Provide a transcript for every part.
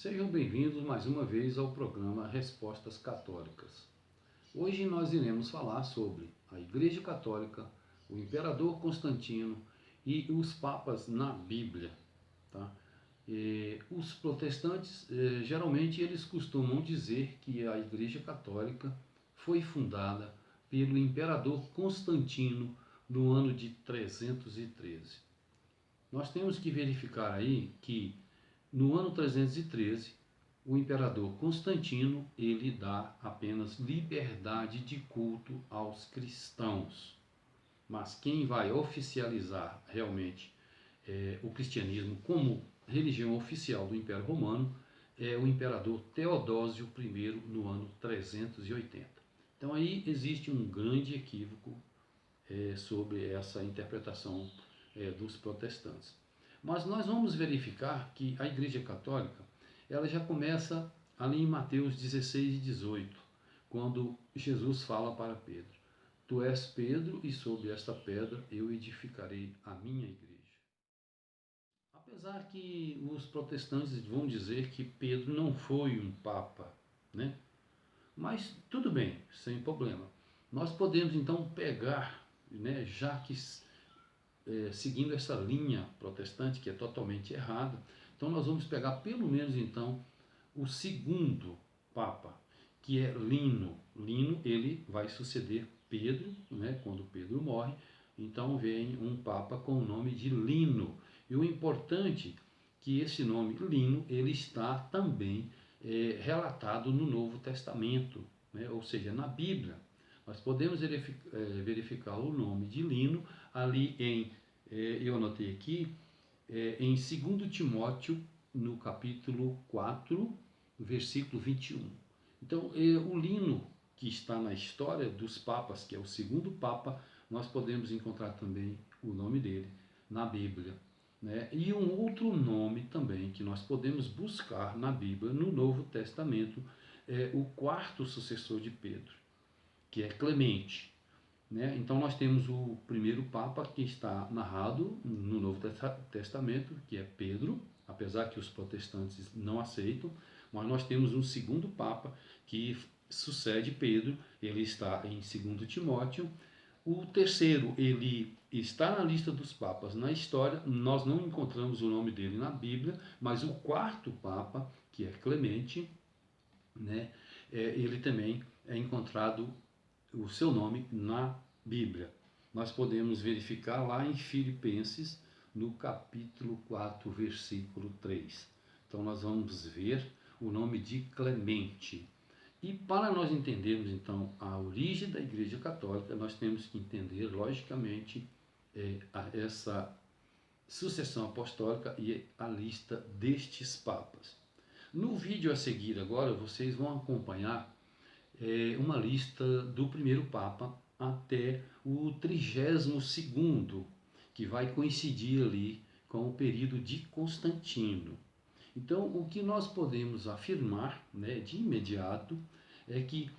Sejam bem-vindos mais uma vez ao programa Respostas Católicas. Hoje nós iremos falar sobre a Igreja Católica, o Imperador Constantino e os Papas na Bíblia. Tá? Os protestantes, geralmente, eles costumam dizer que a Igreja Católica foi fundada pelo Imperador Constantino no ano de 313. Nós temos que verificar aí que no ano 313, o imperador Constantino, ele dá apenas liberdade de culto aos cristãos. Mas quem vai oficializar realmente o cristianismo como religião oficial do Império Romano é o imperador Teodósio I no ano 380. Então aí existe um grande equívoco sobre essa interpretação dos protestantes. Mas nós vamos verificar que a Igreja Católica, ela já começa ali em Mateus 16 e 18, quando Jesus fala para Pedro: Tu és Pedro, e sobre esta pedra eu edificarei a minha igreja. Apesar que os protestantes vão dizer que Pedro não foi um papa, né? Mas tudo bem, sem problema. Nós podemos então pegar, né, já que seguindo essa linha protestante que é totalmente errada, então nós vamos pegar pelo menos então o segundo Papa, que é Lino. Lino, ele vai suceder Pedro, né, quando Pedro morre, então vem um Papa com o nome de Lino. E o importante é que esse nome Lino, ele está também relatado no Novo Testamento, né, ou seja, na Bíblia. Nós podemos verificar o nome de Lino ali eu anotei aqui, em 2 Timóteo, no capítulo 4, versículo 21. Então, o Lino, que está na história dos papas, que é o segundo papa, nós podemos encontrar também o nome dele na Bíblia. Né? E um outro nome também que nós podemos buscar na Bíblia, no Novo Testamento, é o quarto sucessor de Pedro, que é Clemente. Né? Então nós temos o primeiro Papa que está narrado no Novo Testamento, que é Pedro, apesar que os protestantes não aceitam, mas nós temos um segundo Papa que sucede Pedro, ele está em 2 Timóteo. O terceiro, ele está na lista dos papas na história, nós não encontramos o nome dele na Bíblia, mas o quarto Papa, que é Clemente, né, ele também é encontrado o seu nome na Bíblia. Nós podemos verificar lá em Filipenses, no capítulo 4, versículo 3. Então nós vamos ver o nome de Clemente. E para nós entendermos então a origem da Igreja Católica, nós temos que entender logicamente essa sucessão apostólica e a lista destes papas. No vídeo a seguir agora vocês vão acompanhar uma lista do primeiro Papa até o 32º, que vai coincidir ali com o período de Constantino. Então, o que nós podemos afirmar, né, de imediato é que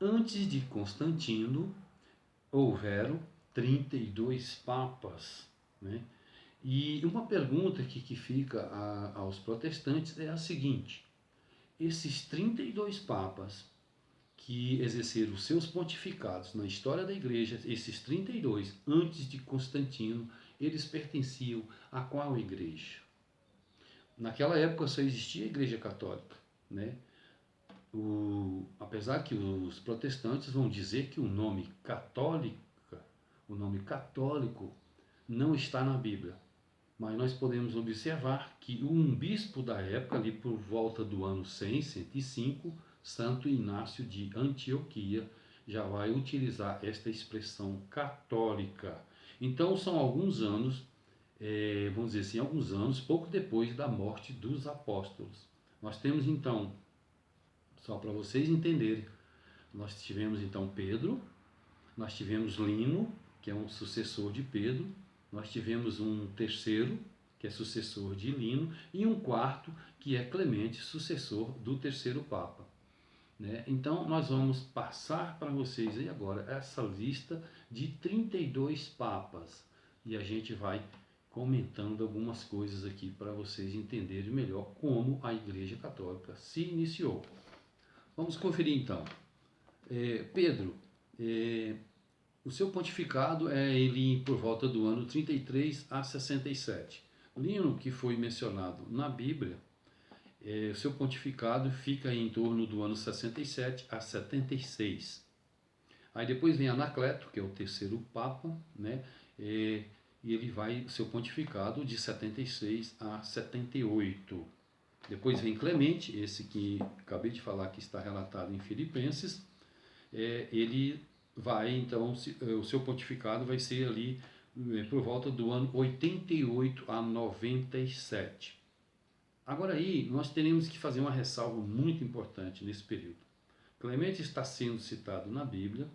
antes de Constantino houveram 32 papas. Né? E uma pergunta que fica aos protestantes é a seguinte: esses 32 papas que exerceram os seus pontificados na história da igreja, esses 32, antes de Constantino, eles pertenciam a qual igreja? Naquela época só existia a Igreja Católica, né? Apesar que os protestantes vão dizer que o nome católico não está na Bíblia, mas nós podemos observar que um bispo da época, ali por volta do ano 100, 105, Santo Inácio de Antioquia, já vai utilizar esta expressão católica. Então são alguns anos, vamos dizer assim, alguns anos, pouco depois da morte dos apóstolos. Nós temos então, só para vocês entenderem, nós tivemos então Pedro, nós tivemos Lino, que é um sucessor de Pedro, nós tivemos um terceiro, que é sucessor de Lino, e um quarto, que é Clemente, sucessor do terceiro Papa. Né? Então nós vamos passar para vocês aí agora essa lista de 32 papas, e a gente vai comentando algumas coisas aqui para vocês entenderem melhor como a Igreja Católica se iniciou. Vamos conferir então. Pedro, o seu pontificado é ele por volta do ano 33 a 67. Lino, que foi mencionado na Bíblia, o seu pontificado fica em torno do ano 67 a 76. Aí depois vem Anacleto, que é o terceiro Papa, né? E ele vai, seu pontificado, de 76 a 78. Depois vem Clemente, esse que acabei de falar que está relatado em Filipenses. Ele vai, então, o seu pontificado vai ser ali por volta do ano 88 a 97. Agora aí, nós teremos que fazer uma ressalva muito importante nesse período. Clemente está sendo citado na Bíblia,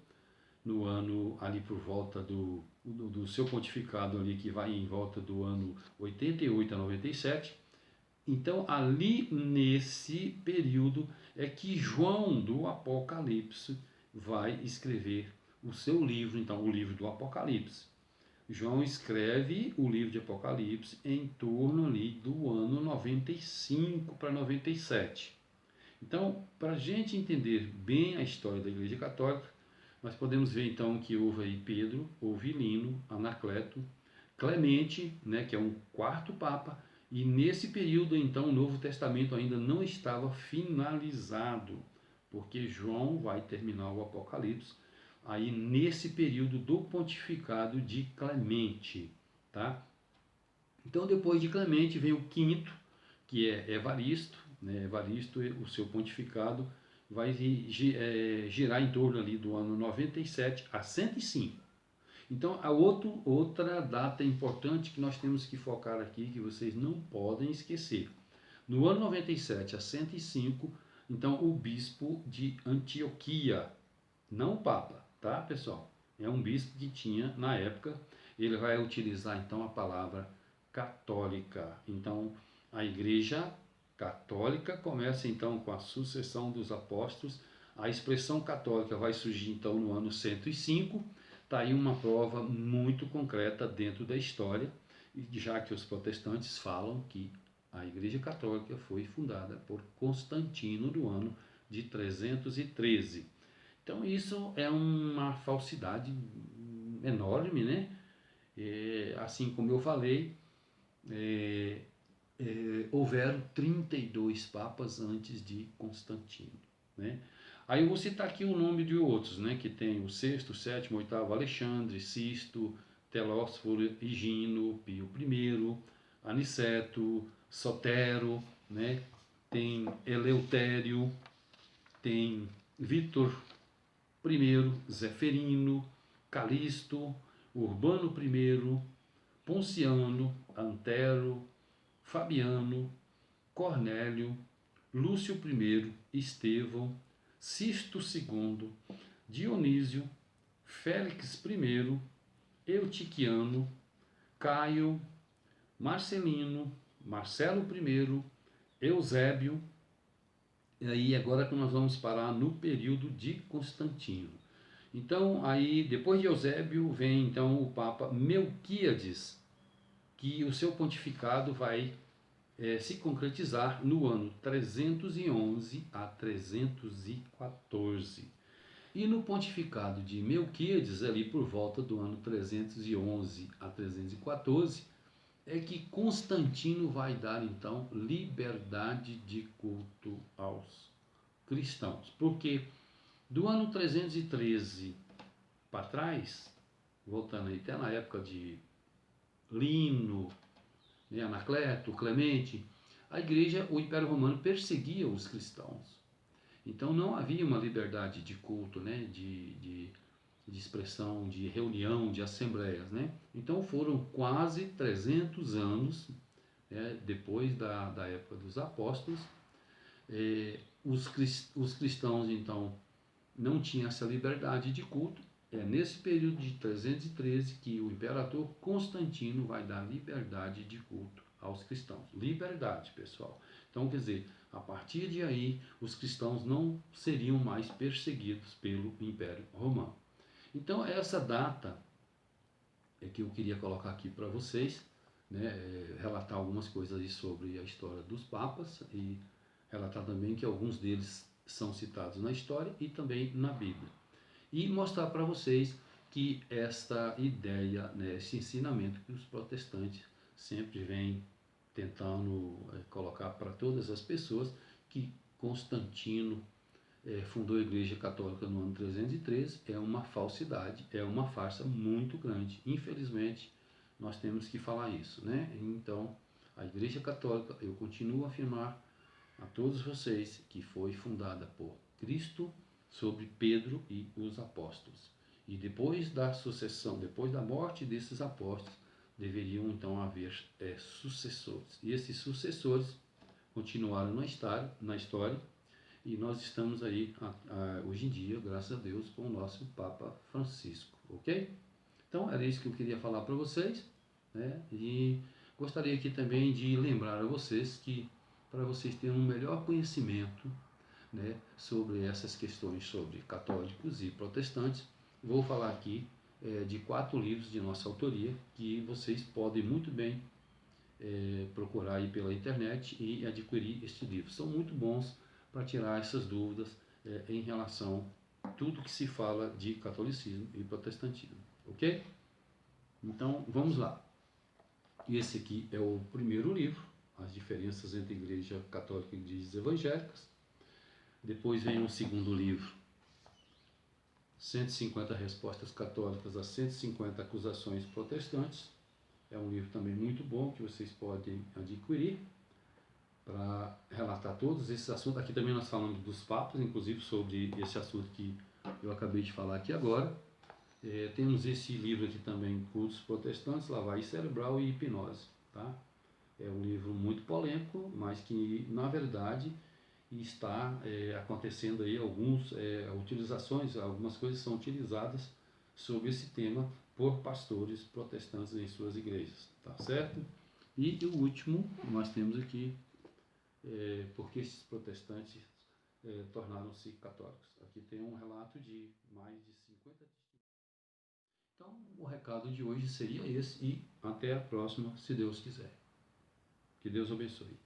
no ano ali por volta do seu pontificado ali, que vai em volta do ano 88 a 97. Então, ali nesse período é que João do Apocalipse vai escrever o seu livro, então o livro do Apocalipse. João escreve o livro de Apocalipse em torno ali do ano 95 para 97. Então, para a gente entender bem a história da Igreja Católica, nós podemos ver então que houve aí Pedro, houve Lino, Anacleto, Clemente, né, que é um quarto Papa, e nesse período então o Novo Testamento ainda não estava finalizado, porque João vai terminar o Apocalipse aí nesse período do pontificado de Clemente, tá? Então depois de Clemente vem o quinto, que é Evaristo, né? Evaristo, o seu pontificado vai girar em torno ali do ano 97 a 105. Então, a outra data importante que nós temos que focar aqui, que vocês não podem esquecer. No ano 97 a 105, então, o bispo de Antioquia, não o Papa, tá, pessoal? É um bispo que tinha, na época, ele vai utilizar, então, a palavra católica. Então, a Igreja Católica começa, então, com a sucessão dos apóstolos. A expressão católica vai surgir, então, no ano 105. Está aí uma prova muito concreta dentro da história, já que os protestantes falam que a Igreja Católica foi fundada por Constantino no ano de 313. Então isso é uma falsidade enorme, né? Assim como eu falei, houveram 32 papas antes de Constantino, né? Aí eu vou citar aqui o nome de outros, né? Que tem o sexto, sétimo, oitavo, Alexandre, Sisto, Telósforo, Higino, Pio I, Aniceto, Sotero, né? Tem Eleutério, tem Vítor I, Zeferino, Calisto, Urbano I, Ponciano, Antero, Fabiano, Cornélio, Lúcio I, Estevão, Sisto II, Dionísio, Félix I, Eutiquiano, Caio, Marcelino, Marcelo I, Eusébio. E aí agora que nós vamos parar no período de Constantino. Então aí depois de Eusébio vem então o Papa Melquíades, que o seu pontificado vai se concretizar no ano 311 a 314. E no pontificado de Melquíades, ali por volta do ano 311 a 314, é que Constantino vai dar então liberdade de culto aos cristãos. Porque do ano 313 para trás, voltando aí até na época de Lino, Anacleto, Clemente, a igreja, o Império Romano perseguia os cristãos. Então não havia uma liberdade de culto, né, de expressão, de reunião, de assembleias, né? Então foram quase 300 anos, depois da época dos apóstolos. Os cristãos então não tinham essa liberdade de culto. É nesse período de 313 que o imperador Constantino vai dar liberdade de culto aos cristãos. Liberdade, pessoal. Então, quer dizer, a partir de aí, os cristãos não seriam mais perseguidos pelo Império Romano. Então, essa data é que eu queria colocar aqui para vocês, né, relatar algumas coisas aí sobre a história dos papas e relatar também que alguns deles são citados na história e também na Bíblia. E mostrar para vocês que esta ideia, né, esse ensinamento que os protestantes sempre vêm tentando colocar para todas as pessoas, que Constantino fundou a Igreja Católica no ano 313, é uma falsidade, é uma farsa muito grande. Infelizmente, nós temos que falar isso, né? Então, a Igreja Católica, eu continuo a afirmar a todos vocês que foi fundada por Cristo sobre Pedro e os apóstolos. E depois da sucessão, depois da morte desses apóstolos, deveriam então haver sucessores. E esses sucessores continuaram na história e nós estamos aí hoje em dia, graças a Deus, com o nosso Papa Francisco, ok? Então era isso que eu queria falar para vocês, né? E gostaria aqui também de lembrar a vocês que para vocês terem um melhor conhecimento, né, sobre essas questões sobre católicos e protestantes, vou falar aqui de 4 livros de nossa autoria que vocês podem muito bem procurar aí pela internet e adquirir estes livros. São muito bons para tirar essas dúvidas em relação a tudo que se fala de catolicismo e protestantismo, ok? Então vamos lá. Esse aqui é o primeiro livro, As Diferenças entre Igreja Católica e Igrejas Evangélicas. Depois vem o segundo livro, 150 Respostas Católicas a 150 Acusações Protestantes. É um livro também muito bom que vocês podem adquirir para relatar todos esses assuntos. Aqui também nós falamos dos papas, inclusive sobre esse assunto que eu acabei de falar aqui agora. Temos esse livro aqui também, Cultos Protestantes, Lavagem Cerebral e Hipnose. Tá? É um livro muito polêmico, mas que na verdade está acontecendo aí algumas coisas são utilizadas sobre esse tema por pastores protestantes em suas igrejas, tá certo? E o último nós temos aqui, porque esses protestantes tornaram-se católicos. Aqui tem um relato de mais de 50. Então, o recado de hoje seria esse e até a próxima, se Deus quiser. Que Deus abençoe.